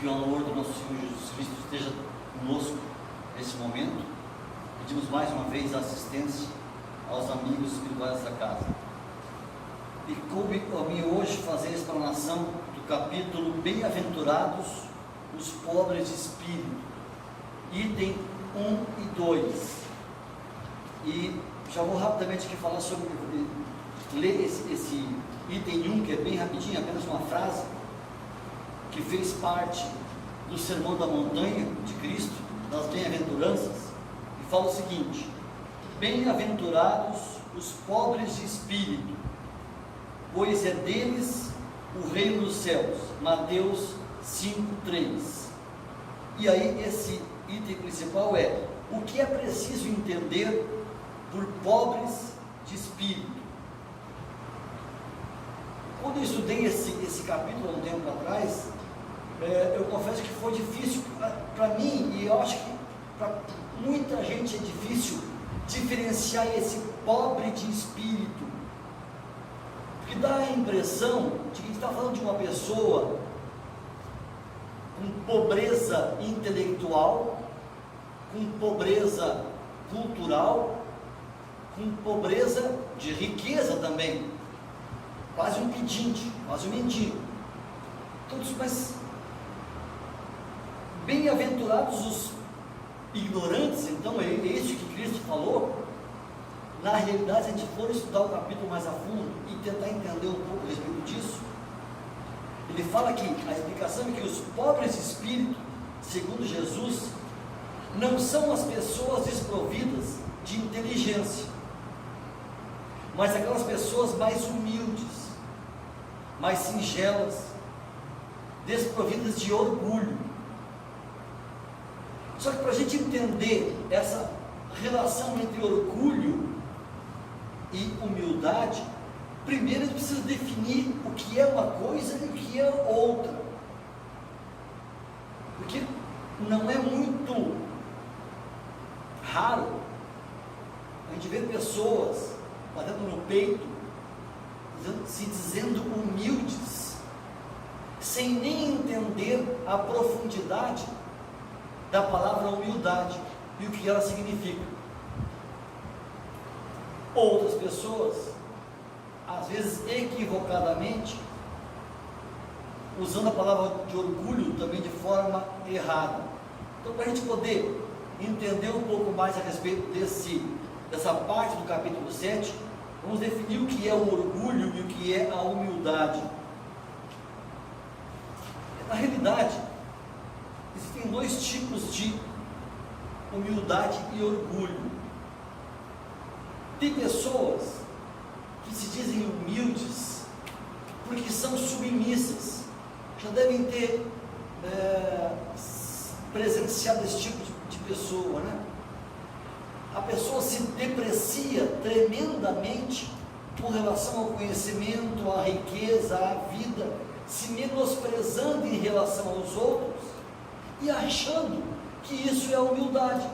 que o amor do nosso Senhor Jesus Cristo esteja conosco nesse momento. Pedimos mais uma vez a assistência aos amigos espirituais da casa. E coube a mim hoje fazer a explanação do capítulo Bem-aventurados os pobres de espírito, item 1 e 2. E já vou rapidamente aqui falar sobre, ler esse item 1, que é bem rapidinho, apenas uma frase, que fez parte do Sermão da Montanha de Cristo, das bem-aventuranças, e fala o seguinte: bem-aventurados os pobres de espírito, pois é deles o reino dos céus. Mateus 5:3. E aí esse item principal é: o que é preciso entender por pobres de espírito? Quando eu estudei esse capítulo há um tempo atrás, eu confesso que foi difícil para mim, e eu acho que para muita gente é difícil diferenciar esse pobre de espírito, porque dá a impressão de que a gente está falando de uma pessoa com pobreza intelectual, com pobreza cultural, com pobreza de riqueza também, quase um pedinte, quase um mendigo. Todos, mas bem-aventurados os ignorantes. Então é isso que Cristo falou. Na realidade, se a gente for estudar o capítulo mais a fundo e tentar entender um pouco a respeito disso, ele fala que a explicação é que os pobres de espírito, segundo Jesus, não são as pessoas desprovidas de inteligência, mas aquelas pessoas mais humildes, mais singelas, desprovidas de orgulho. Só que para a gente entender essa relação entre orgulho e humildade, primeiro a gente precisa definir o que é uma coisa e o que é outra, porque não é muito raro a gente ver pessoas batendo no peito, se dizendo humildes, sem nem entender a profundidade da palavra humildade e o que ela significa. Outras pessoas, às vezes equivocadamente, usando a palavra de orgulho também de forma errada. Então, para a gente poder entender um pouco mais a respeito dessa parte do capítulo 7, vamos definir o que é o orgulho e o que é a humildade. Na realidade, existem dois tipos de humildade e orgulho. Tem pessoas que se dizem humildes porque são submissas. Já devem ter presenciado esse tipo de pessoa, né? A pessoa se deprecia tremendamente com relação ao conhecimento, à riqueza, à vida, se menosprezando em relação aos outros e achando que isso é humildade.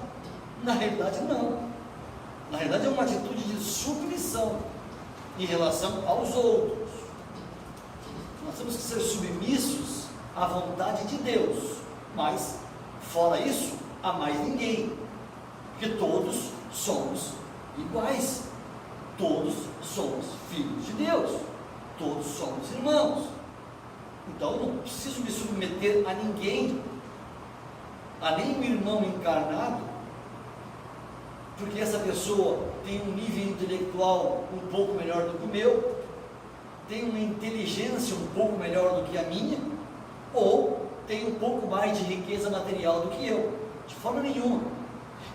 Na realidade, não. Na realidade, é uma atitude de submissão em relação aos outros. Nós temos que ser submissos à vontade de Deus, mas, fora isso, a mais ninguém, porque todos somos iguais, todos somos filhos de Deus, todos somos irmãos. Então, eu não preciso me submeter a ninguém, a nenhum irmão encarnado, porque essa pessoa tem um nível intelectual um pouco melhor do que o meu, tem uma inteligência um pouco melhor do que a minha, ou tem um pouco mais de riqueza material do que eu, de forma nenhuma.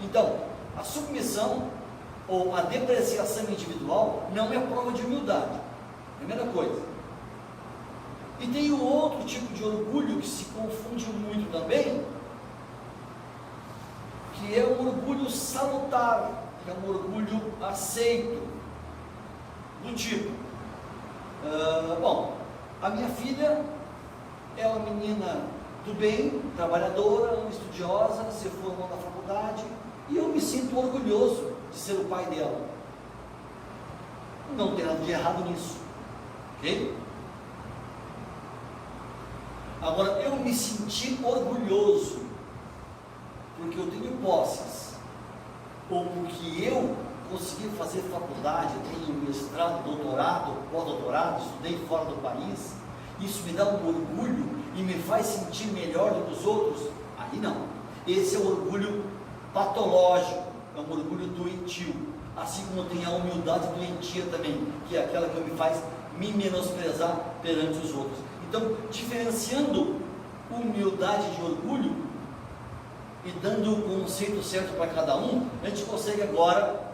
Então, a submissão ou a depreciação individual não é prova de humildade, primeira coisa. E tem um outro tipo de orgulho que se confunde muito também, que é um orgulho salutar, que é um orgulho aceito, do tipo, bom, a minha filha é uma menina do bem, trabalhadora, estudiosa, se formou na faculdade, e eu me sinto orgulhoso de ser o pai dela. Não tem nada de errado nisso, ok? Agora, eu me senti orgulhoso porque eu tenho posses, ou porque eu consegui fazer faculdade, tenho mestrado, doutorado, pós-doutorado, estudei fora do país, isso me dá um orgulho e me faz sentir melhor do que os outros? Aí não. Esse é o orgulho patológico, é um orgulho doentio, assim como tem a humildade doentia também, que é aquela que me faz me menosprezar perante os outros. Então, diferenciando humildade de orgulho e dando o conceito certo para cada um, a gente consegue agora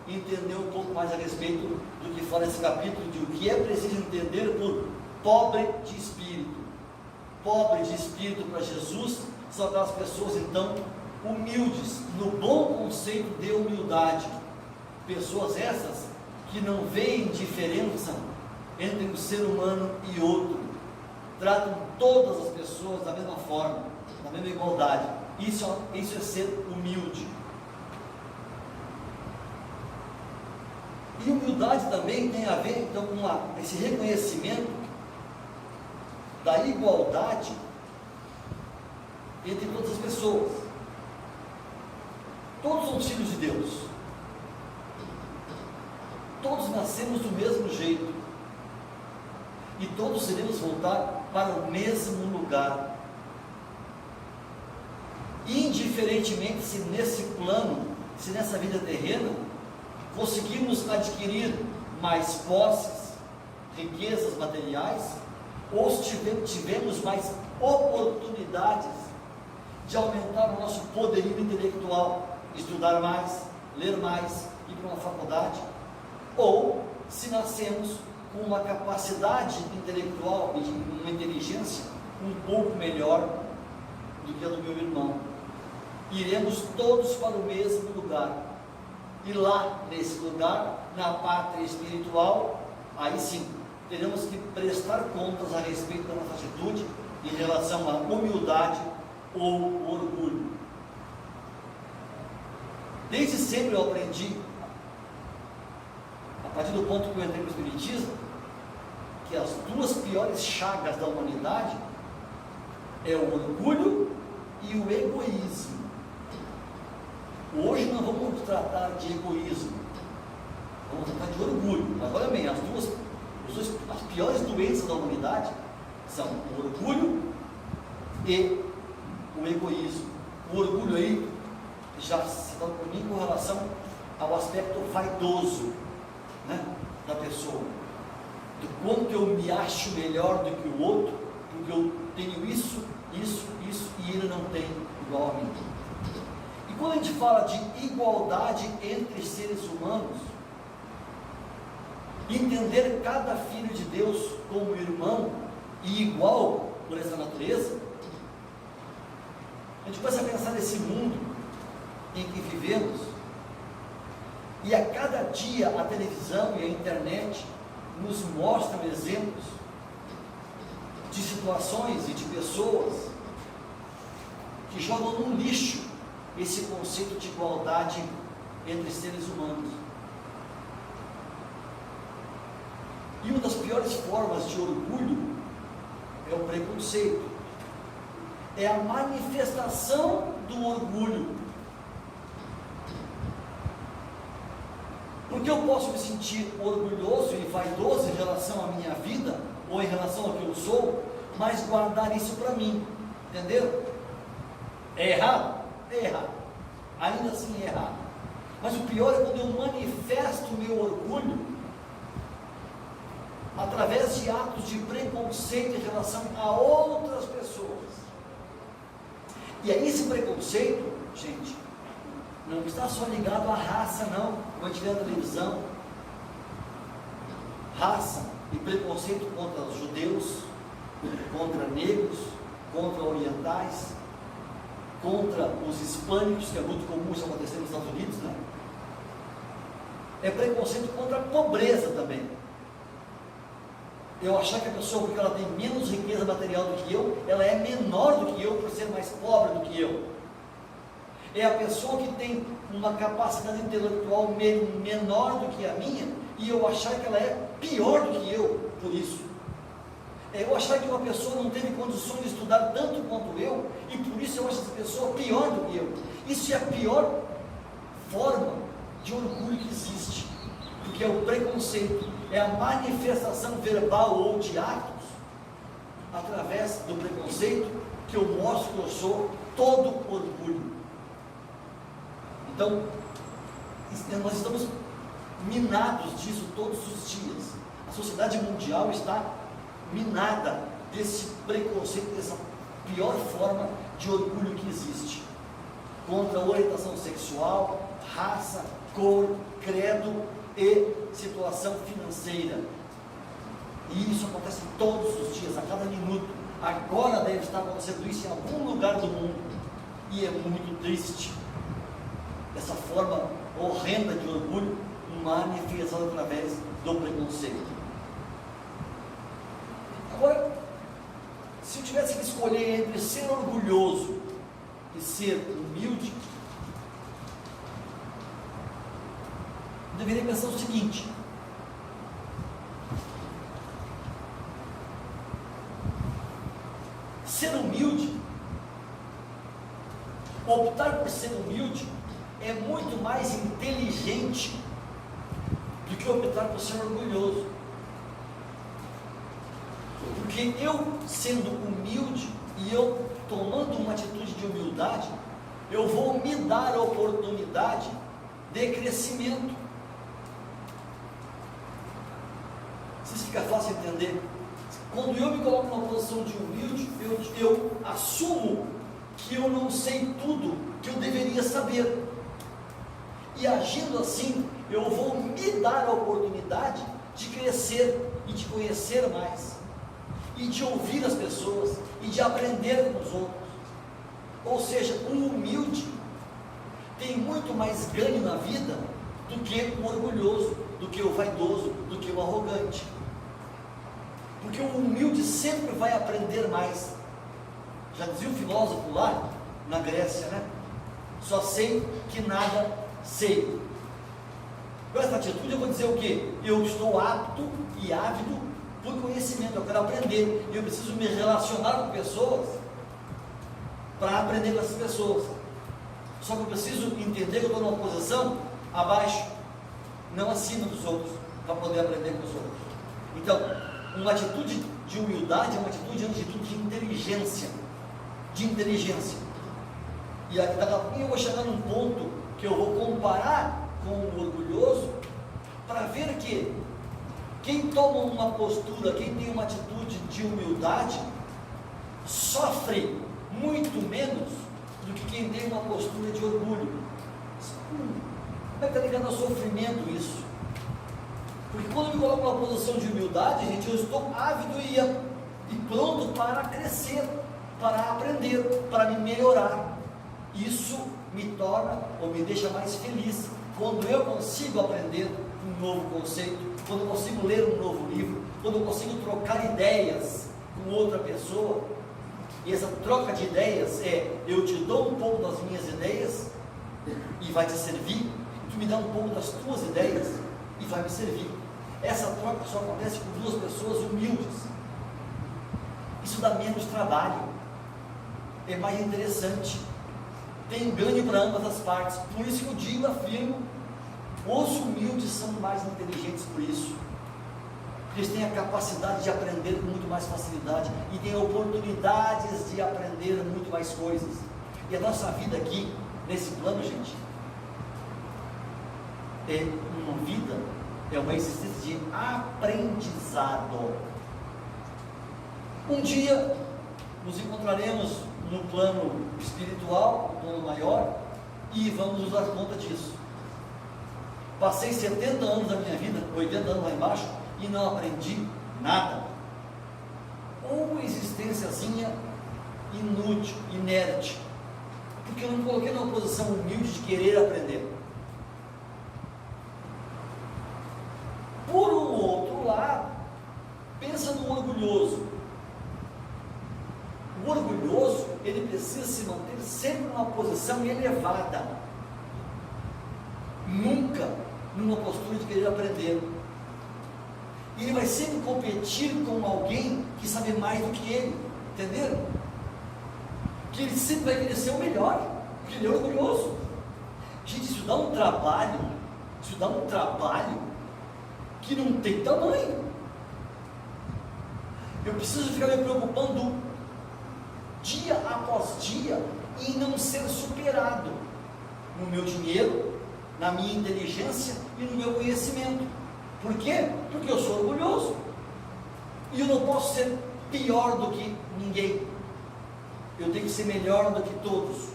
entender um pouco mais a respeito do que fala esse capítulo, de o que é preciso entender por pobre de espírito. Pobre de espírito para Jesus são aquelas pessoas, então, humildes, no bom conceito de humildade. Pessoas essas que não veem diferença entre um ser humano e outro, tratam todas as pessoas da mesma forma, da mesma igualdade. Isso é ser humilde. E humildade também tem a ver, então, com esse reconhecimento da igualdade entre todas as pessoas. Todos somos filhos de Deus. Todos nascemos do mesmo jeito. E todos iremos voltar para o mesmo lugar. Indiferentemente se nesse plano, se nessa vida terrena, conseguimos adquirir mais posses, riquezas materiais, ou se tivemos mais oportunidades de aumentar o nosso poderio intelectual, estudar mais, ler mais, ir para uma faculdade, ou se nascemos com uma capacidade intelectual e uma inteligência um pouco melhor do que a do meu irmão, iremos todos para o mesmo lugar. E lá, nesse lugar, na pátria espiritual, aí sim, teremos que prestar contas a respeito da nossa atitude em relação à humildade ou orgulho. Desde sempre eu aprendi, a partir do ponto que eu entrei no Espiritismo, que as duas piores chagas da humanidade é o orgulho e o egoísmo. Hoje não vamos tratar de egoísmo, vamos tratar de orgulho. Mas olha bem, as piores doenças da humanidade são o orgulho e o egoísmo. O orgulho aí já se dá por mim com relação ao aspecto vaidoso, né, da pessoa, do quanto eu me acho melhor do que o outro, porque eu tenho isso, e ele não tem igual a mim. E quando a gente fala de igualdade entre seres humanos, entender cada filho de Deus como irmão e igual por essa natureza, a gente começa a pensar nesse mundo em que vivemos, e a cada dia a televisão e a internet nos mostram exemplos de situações e de pessoas que jogam no lixo esse conceito de igualdade entre seres humanos. E uma das piores formas de orgulho é o preconceito, é a manifestação do orgulho. Porque eu posso me sentir orgulhoso e vaidoso em relação à minha vida, ou em relação ao que eu sou, mas guardar isso para mim, entendeu? É errado? É errado, ainda assim é errado. Mas o pior é quando eu manifesto o meu orgulho através de atos de preconceito em relação a outras pessoas. E aí esse preconceito, gente, não está só ligado à raça não, como a gente vê na televisão. Raça e preconceito contra os judeus, contra negros, contra orientais, contra os hispânicos, que é muito comum isso acontecer nos Estados Unidos, né? É preconceito contra a pobreza também. Eu achar que a pessoa, porque ela tem menos riqueza material do que eu, ela é menor do que eu por ser mais pobre do que eu. É a pessoa que tem uma capacidade intelectual menor do que a minha, e eu achar que ela é pior do que eu por isso. eu achar que uma pessoa não teve condições de estudar tanto quanto eu, e por isso eu acho essa pessoa pior do que eu. Isso é a pior forma de orgulho que existe, porque é o preconceito, é a manifestação verbal ou de atos, através do preconceito, que eu mostro que eu sou todo orgulho. Então, nós estamos minados disso todos os dias. A sociedade mundial está minada desse preconceito, dessa pior forma de orgulho que existe, contra a orientação sexual, raça, cor, credo e situação financeira. E isso acontece todos os dias, a cada minuto. Agora deve estar acontecendo isso em algum lugar do mundo, e é muito triste essa forma horrenda de orgulho manifestada através do preconceito. Agora, se eu tivesse que escolher entre ser orgulhoso e ser humilde, eu deveria pensar o seguinte: ser humilde, optar por ser humilde, é muito mais inteligente do que optar por ser orgulhoso. Porque eu, sendo humilde e eu tomando uma atitude de humildade, eu vou me dar a oportunidade de crescimento. Se isso fica fácil de entender, quando eu me coloco numa posição de humilde, eu assumo que eu não sei tudo que eu deveria saber. E agindo assim, eu vou me dar a oportunidade de crescer e de conhecer mais, e de ouvir as pessoas, e de aprender com os outros. Ou seja, o humilde tem muito mais ganho na vida do que o orgulhoso, do que o vaidoso, do que o arrogante. Porque o humilde sempre vai aprender mais. Já dizia o filósofo lá na Grécia, né? Só sei que nada sei. Com essa atitude eu vou dizer o quê? Eu estou apto e ávido por conhecimento, eu quero aprender, e eu preciso me relacionar com pessoas para aprender com essas pessoas. Só que eu preciso entender que eu estou numa posição abaixo, não acima dos outros, para poder aprender com os outros. Então, uma atitude de humildade é uma atitude de inteligência, e daqui a pouco eu vou chegar num ponto que eu vou comparar com o orgulhoso, para ver que quem toma uma postura, quem tem uma atitude de humildade, sofre muito menos do que quem tem uma postura de orgulho. Como é que está ligado ao sofrimento isso? Porque quando eu me coloco numa posição de humildade, gente, eu estou ávido e pronto para crescer, para aprender, para me melhorar. Isso me torna ou me deixa mais feliz quando eu consigo aprender um novo conceito, quando eu consigo ler um novo livro, quando eu consigo trocar ideias com outra pessoa. E essa troca de ideias eu te dou um pouco das minhas ideias e vai te servir, e tu me dá um pouco das tuas ideias e vai me servir. Essa troca só acontece com duas pessoas humildes. Isso dá menos trabalho, é mais interessante, tem ganho para ambas as partes. Por isso que eu digo, afirmo, os humildes são mais inteligentes por isso. Eles têm a capacidade de aprender com muito mais facilidade e têm oportunidades de aprender muito mais coisas. E a nossa vida aqui, nesse plano, gente, é uma vida, é uma existência de aprendizado. Um dia nos encontraremos no plano espiritual, no plano maior, e vamos nos dar conta disso. Passei 70 anos da minha vida, 80 anos lá embaixo, e não aprendi nada. Uma existênciazinha inútil, inerte, porque eu não me coloquei numa posição humilde de querer aprender. Por um outro lado, pensa no orgulhoso. O orgulhoso, ele precisa se manter sempre numa posição elevada, nunca numa postura de querer aprender. E ele vai sempre competir com alguém que sabe mais do que ele, entenderam? Que ele sempre vai querer ser o melhor, porque ele é orgulhoso. Gente, isso dá um trabalho que não tem tamanho. Eu preciso ficar me preocupando dia após dia em não ser superado no meu dinheiro, na minha inteligência e no meu conhecimento. Por quê? Porque eu sou orgulhoso e eu não posso ser pior do que ninguém. Eu tenho que ser melhor do que todos.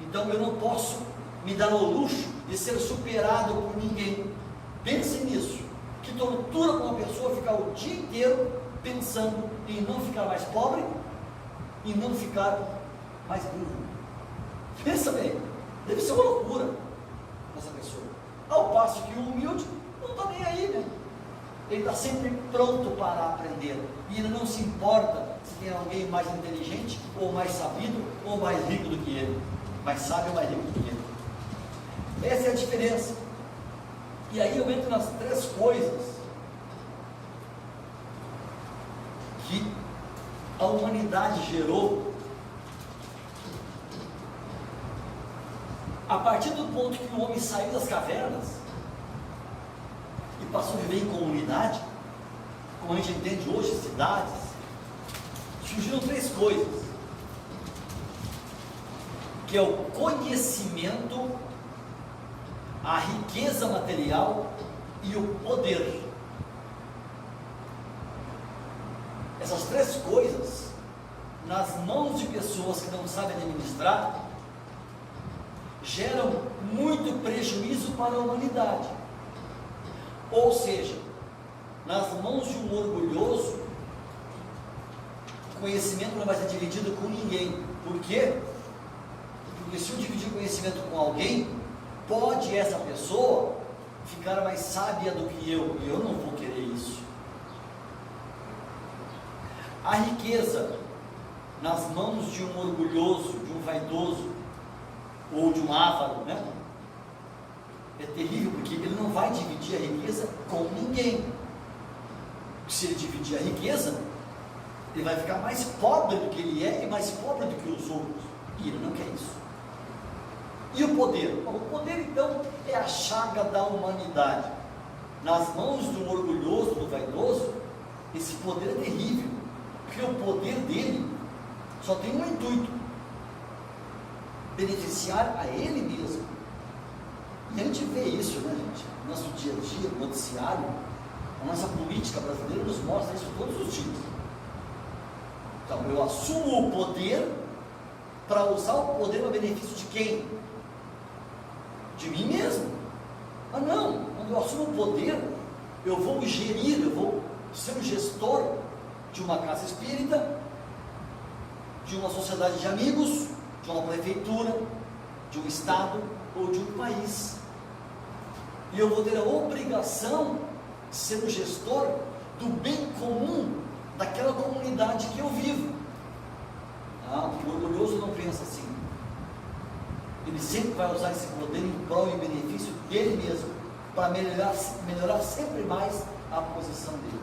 Então eu não posso me dar ao luxo de ser superado por ninguém. Pensem nisso. Que tortura para uma pessoa ficar o dia inteiro pensando em não ficar mais pobre e não ficar mais burro. Pensa bem, deve ser uma loucura essa pessoa. Ao passo que o humilde não está nem aí, né? Ele está sempre pronto para aprender e ele não se importa se tem alguém mais inteligente ou mais sabido ou mais rico do que ele, mais sábio ou mais rico do que ele. Essa é a diferença. E aí eu entro nas três coisas que a humanidade gerou a partir do ponto que o homem saiu das cavernas e passou a viver em comunidade, como a gente entende hoje, cidades. Surgiram três coisas, que é o conhecimento, a riqueza material e o poder. Essas três coisas, nas mãos de pessoas que não sabem administrar, geram muito prejuízo para a humanidade. Ou seja, nas mãos de um orgulhoso, o conhecimento não vai ser dividido com ninguém. Por quê? Porque se eu dividir conhecimento com alguém, pode essa pessoa ficar mais sábia do que eu, e eu não vou querer isso. A riqueza nas mãos de um orgulhoso, de um vaidoso, ou de um avaro, né? É terrível, porque ele não vai dividir a riqueza com ninguém. Se ele dividir a riqueza, ele vai ficar mais pobre do que ele é e mais pobre do que os outros, e ele não quer isso. E o poder? O poder, então, é a chaga da humanidade. Nas mãos de um orgulhoso, do vaidoso, esse poder é terrível, porque o poder dele só tem um intuito: beneficiar a ele mesmo. E a gente vê isso, né, gente? No nosso dia a dia, no noticiário, a nossa política brasileira nos mostra isso todos os dias. Então, eu assumo o poder para usar o poder para benefício de quem? De mim mesmo. Ah não, quando eu assumo o poder, eu vou gerir, eu vou ser o gestor de uma casa espírita, de uma sociedade de amigos, de uma prefeitura, de um estado ou de um país. E eu vou ter a obrigação de ser o gestor do bem comum daquela comunidade que eu vivo. Ah, porque o orgulhoso não pensa assim. Ele sempre vai usar esse poder em prol e benefício dele mesmo, para melhorar sempre mais a posição dele.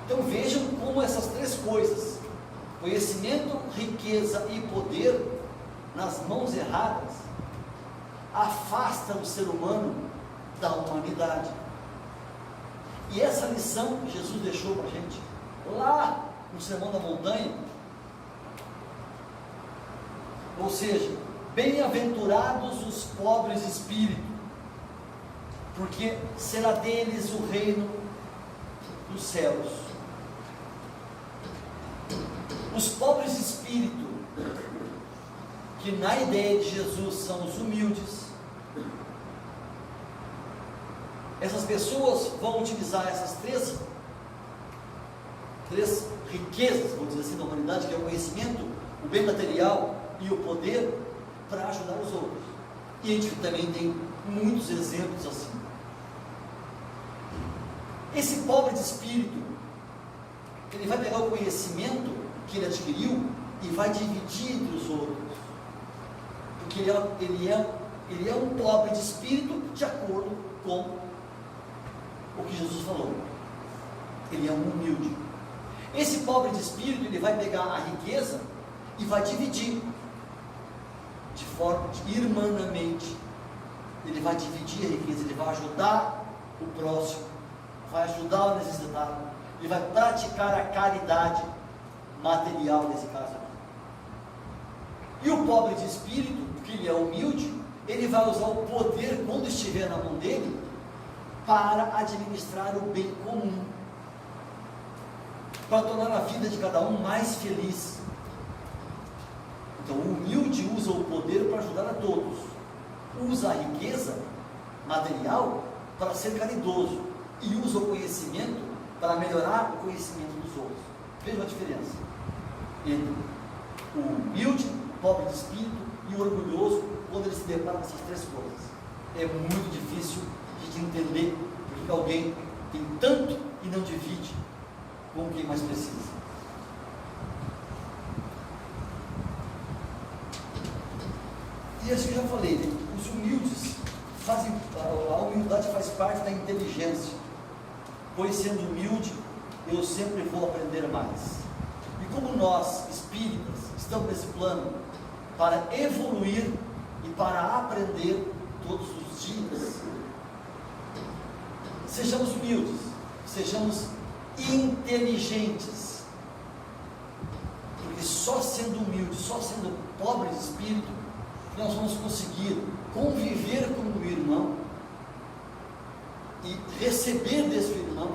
Então vejam como essas três coisas, conhecimento, riqueza e poder, nas mãos erradas, afastam o ser humano da humanidade. E essa lição que Jesus deixou para a gente, lá no Sermão da Montanha, ou seja, bem-aventurados os pobres de espírito, porque será deles o reino dos céus. Os pobres de espírito, que na ideia de Jesus são os humildes, essas pessoas vão utilizar essas três riquezas, vamos dizer assim, da humanidade, que é o conhecimento, o bem material e o poder, para ajudar os outros. E a gente também tem muitos exemplos assim. Esse pobre de espírito, ele vai pegar o conhecimento que ele adquiriu e vai dividir entre os outros, porque ele é um pobre de espírito, de acordo com o que Jesus falou. Ele é um humilde. Esse pobre de espírito, ele vai pegar a riqueza e vai dividir de forma irmanamente. Ele vai dividir a riqueza, ele vai ajudar o próximo, vai ajudar o necessitado, ele vai praticar a caridade material nesse caso aqui. E o pobre de espírito, porque ele é humilde, ele vai usar o poder, quando estiver na mão dele, para administrar o bem comum, para tornar a vida de cada um mais feliz. Então o humilde usa o poder para ajudar a todos, usa a riqueza material para ser caridoso, e usa o conhecimento para melhorar o conhecimento dos outros. Veja a diferença entre o humilde, pobre de espírito, e o orgulhoso, quando ele se depara com essas três coisas. É muito difícil de entender porque alguém tem tanto e não divide com quem mais precisa. E assim eu já falei, né? Os humildes fazem, a humildade faz parte da inteligência, pois sendo humilde, eu sempre vou aprender mais. E como nós, espíritas, estamos nesse plano para evoluir e para aprender todos os dias, sejamos humildes, sejamos inteligentes, porque só sendo humilde, só sendo pobre de espírito, nós vamos conseguir conviver com o irmão e receber desse irmão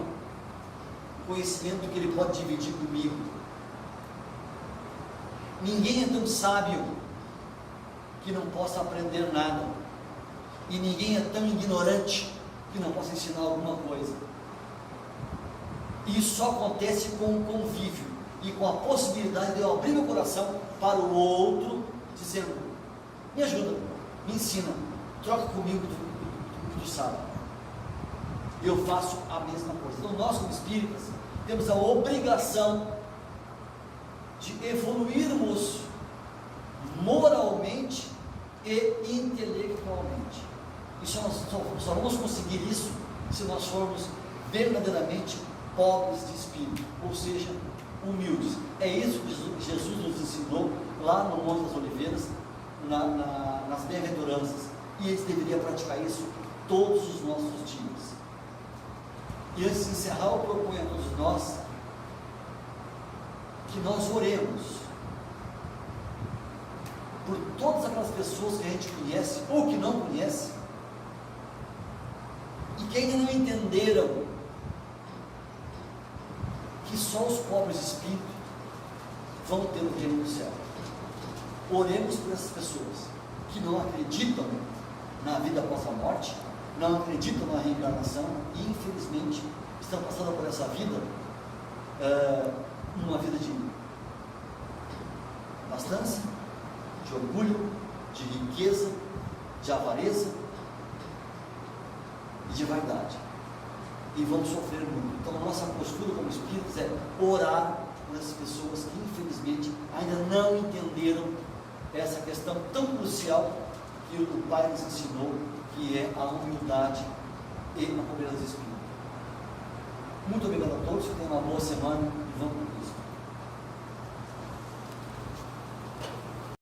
o conhecimento que ele pode dividir comigo. Ninguém é tão sábio que não possa aprender nada, e ninguém é tão ignorante que não possa ensinar alguma coisa. E isso só acontece com o convívio e com a possibilidade de eu abrir meu coração para o outro, dizendo: me ajuda, me ensina, troca comigo do que tu sabe. Eu faço a mesma coisa. Então nós, como espíritas, temos a obrigação de evoluirmos moralmente e intelectualmente. E só vamos conseguir isso se nós formos verdadeiramente pobres de espírito, ou seja, humildes. É isso que Jesus nos ensinou lá no Monte das Oliveiras, nas bem-aventuranças, e eles deveriam praticar isso todos os nossos dias. E antes de encerrar, eu proponho a todos nós que nós oremos por todas aquelas pessoas que a gente conhece ou que não conhece e que ainda não entenderam que só os pobres de espírito vão ter o reino do céu. Oremos por essas pessoas que não acreditam na vida após a morte, não acreditam na reencarnação e infelizmente estão passando por essa vida uma vida de abastança, de orgulho, de riqueza, de avareza e de vaidade, e vão sofrer muito. Então a nossa postura como espíritos é orar por essas pessoas que infelizmente ainda não entenderam essa questão tão crucial que o Pai nos ensinou, que é a humildade e a pobreza de espírito. Muito obrigado a todos, que tenham uma boa semana e vamos com Cristo.